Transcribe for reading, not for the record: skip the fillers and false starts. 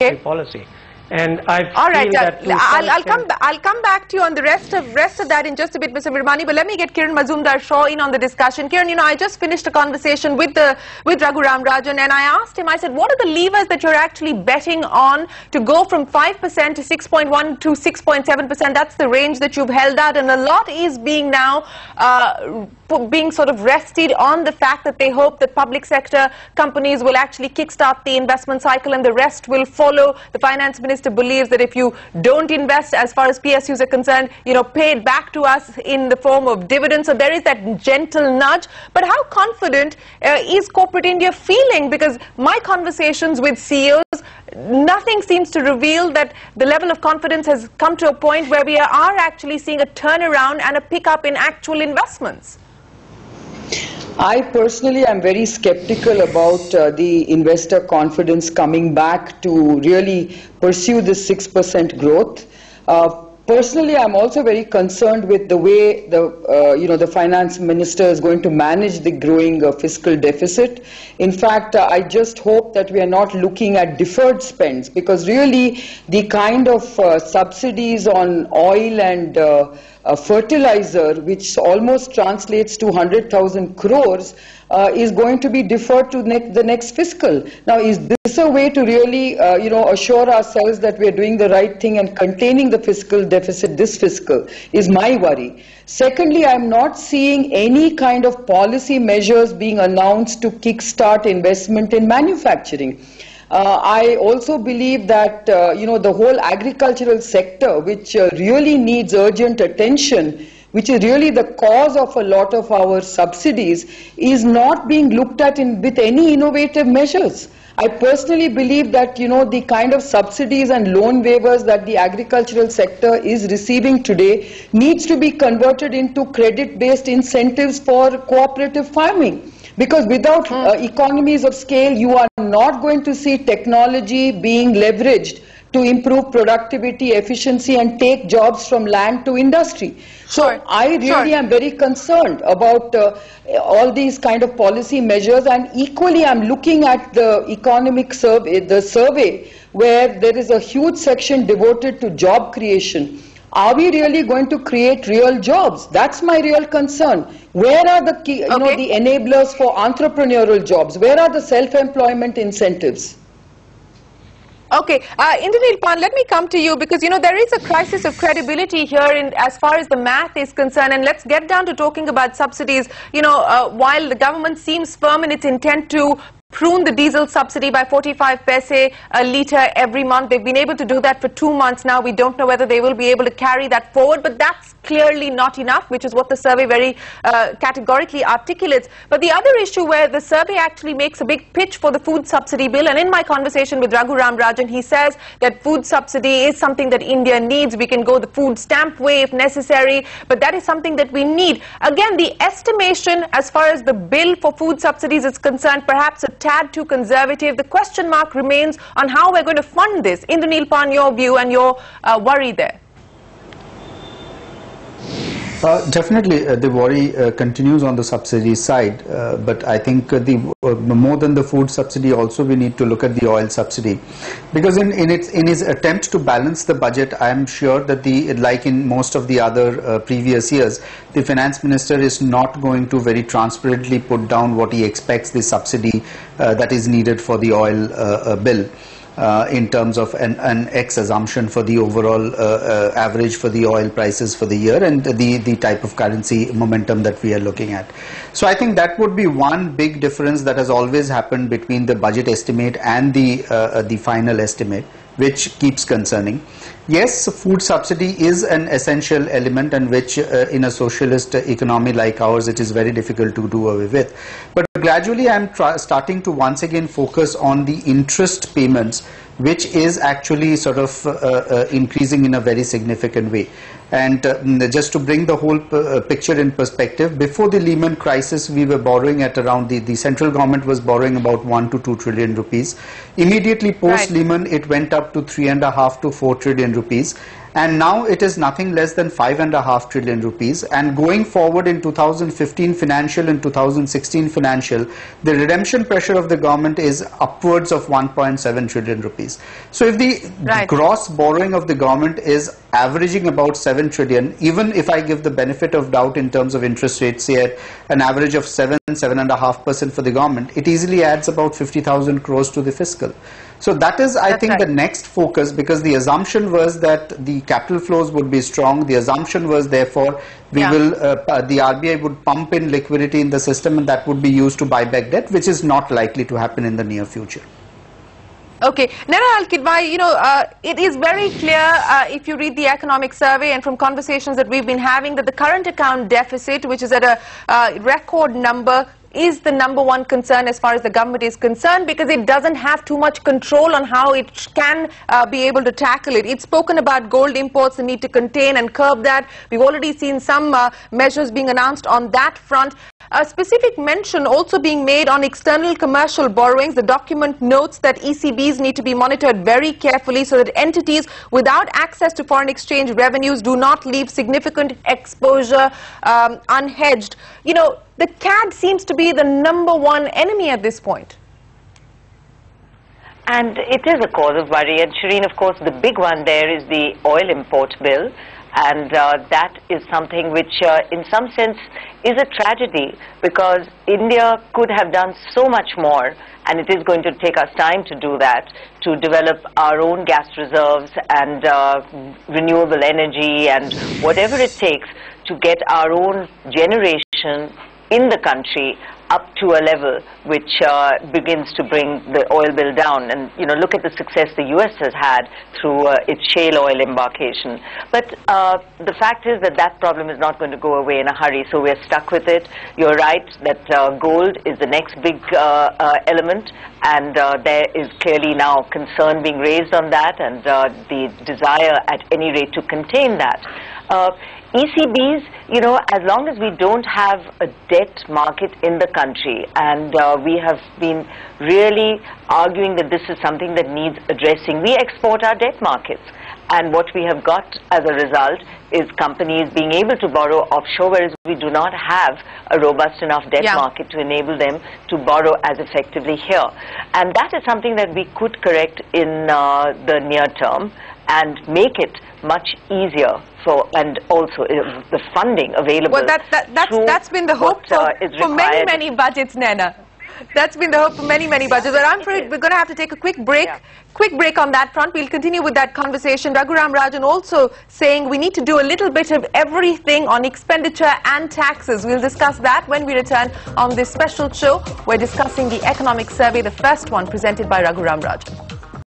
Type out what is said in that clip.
monetary policy. And I all right, feel that I'll come back to you on the rest of that in just a bit, Mr. Virmani. But let me get Kiran Mazumdar-Shaw in on the discussion. Kiran, you know, I just finished a conversation with Raghuram Rajan, and I asked him. I said, what are the levers that you're actually betting on to go from 5% to 6.1 to 6.7%? That's the range that you've held out, and a lot is being now being sort of rested on the fact that they hope that public sector companies will actually kickstart the investment cycle and the rest will follow. The finance minister believes that if you don't invest, as far as PSUs are concerned, you know, pay it back to us in the form of dividends. So there is that gentle nudge. But how confident is corporate India feeling? Because my conversations with CEOs, nothing seems to reveal that the level of confidence has come to a point where we are actually seeing a turnaround and a pickup in actual investments. I personally am very skeptical about the investor confidence coming back to really pursue this 6% growth. Personally, I'm also very concerned with the way the finance minister is going to manage the growing fiscal deficit. In fact, I just hope that we are not looking at deferred spends, because really the kind of subsidies on oil and fertilizer, which almost translates to 100,000 crores, is going to be deferred to the next fiscal. Now, is this a way to really, assure ourselves that we are doing the right thing and containing the fiscal deficit this fiscal, is my worry. Secondly, I'm not seeing any kind of policy measures being announced to kickstart investment in manufacturing. I also believe that, the whole agricultural sector, which really needs urgent attention, which is really the cause of a lot of our subsidies, is not being looked at with any innovative measures. I personally believe that, the kind of subsidies and loan waivers that the agricultural sector is receiving today needs to be converted into credit-based incentives for cooperative farming. Because without economies of scale, you are not going to see technology being leveraged to improve productivity, efficiency, and take jobs from land to industry. So I really am very concerned about all these kind of policy measures, and equally I'm looking at the economic survey where there is a huge section devoted to job creation. Are we really going to create real jobs? That's my real concern. Where are the key, the enablers for entrepreneurial jobs? Where are the self-employment incentives? Okay, Indranil Pan, let me come to you, because there is a crisis of credibility here as far as the math is concerned, and let's get down to talking about subsidies. While the government seems firm in its intent to prune the diesel subsidy by 45 paise a litre every month. They've been able to do that for 2 months now. We don't know whether they will be able to carry that forward, but that's clearly not enough, which is what the survey very categorically articulates. But the other issue where the survey actually makes a big pitch for the food subsidy bill, and in my conversation with Raghuram Rajan, he says that food subsidy is something that India needs. We can go the food stamp way if necessary, but that is something that we need. Again, the estimation as far as the bill for food subsidies is concerned, perhaps a tad too conservative. The question mark remains on how we're going to fund this. Indranil Pan, your view and your worry there. Definitely, the worry continues on the subsidy side, but I think more than the food subsidy, also we need to look at the oil subsidy, because in his attempt to balance the budget, I am sure that like in most of the other previous years, the finance minister is not going to very transparently put down what he expects the subsidy that is needed for the oil bill. In terms of an X assumption for the overall average for the oil prices for the year and the type of currency momentum that we are looking at. So I think that would be one big difference that has always happened between the budget estimate and the final estimate, which keeps concerning. Yes, food subsidy is an essential element, and which in a socialist economy like ours, it is very difficult to do away with. But gradually I am starting to once again focus on the interest payments, which is actually sort of increasing in a very significant way. And just to bring the whole picture in perspective, before the Lehman crisis, we were borrowing at around, the central government was borrowing about 1 to 2 trillion rupees. Immediately post Lehman, it went up to 3.5 to 4 trillion rupees. and now it is nothing less than 5.5 trillion rupees, and going forward in 2015 financial and 2016 financial, the redemption pressure of the government is upwards of 1.7 trillion rupees. So if the gross borrowing of the government is averaging about 7 trillion, even if I give the benefit of doubt in terms of interest rates, say at an average of 7.5% for the government, it easily adds about 50,000 crores to the fiscal. So that is, I think, the next focus, because the assumption was that the capital flows would be strong. The assumption was, therefore, the RBI would pump in liquidity in the system, and that would be used to buy back debt, which is not likely to happen in the near future. Okay, Nana Al-Kidwai, it is very clear if you read the economic survey and from conversations that we've been having, that the current account deficit, which is at a record number, is the #1 concern as far as the government is concerned, because it doesn't have too much control on how it can be able to tackle it. It's spoken about gold imports, the need to contain and curb that. We've already seen some measures being announced on that front. A specific mention also being made on external commercial borrowings. The document notes that ECBs need to be monitored very carefully so that entities without access to foreign exchange revenues do not leave significant exposure unhedged. The CAD seems to be the #1 enemy at this point. And it is a cause of worry. And Shireen, of course, the big one there is the oil import bill. And that is something which, in some sense, is a tragedy, because India could have done so much more, and it is going to take us time to do that, to develop our own gas reserves and renewable energy and whatever it takes to get our own generation in the country up to a level which begins to bring the oil bill down. And, look at the success the US has had through its shale oil embarkation. But the fact is that that problem is not going to go away in a hurry, so we're stuck with it. You're right that gold is the next big element, and there is clearly now concern being raised on that, and the desire at any rate to contain that. ECBs, as long as we don't have a debt market in the country, and we have been really arguing that this is something that needs addressing, we export our debt markets. And what we have got as a result is companies being able to borrow offshore, whereas we do not have a robust enough debt market to enable them to borrow as effectively here. And that is something that we could correct in the near term and make it much easier and also the funding available. Well, that's been the hope for many budgets, Nana. That's been the hope for many budgets. But I'm afraid we're going to have to take a quick break. Quick break on that front. We'll continue with that conversation. Raghuram Rajan also saying we need to do a little bit of everything on expenditure and taxes. We'll discuss that when we return on this special show. We're discussing the economic survey, the first one presented by Raghuram Rajan.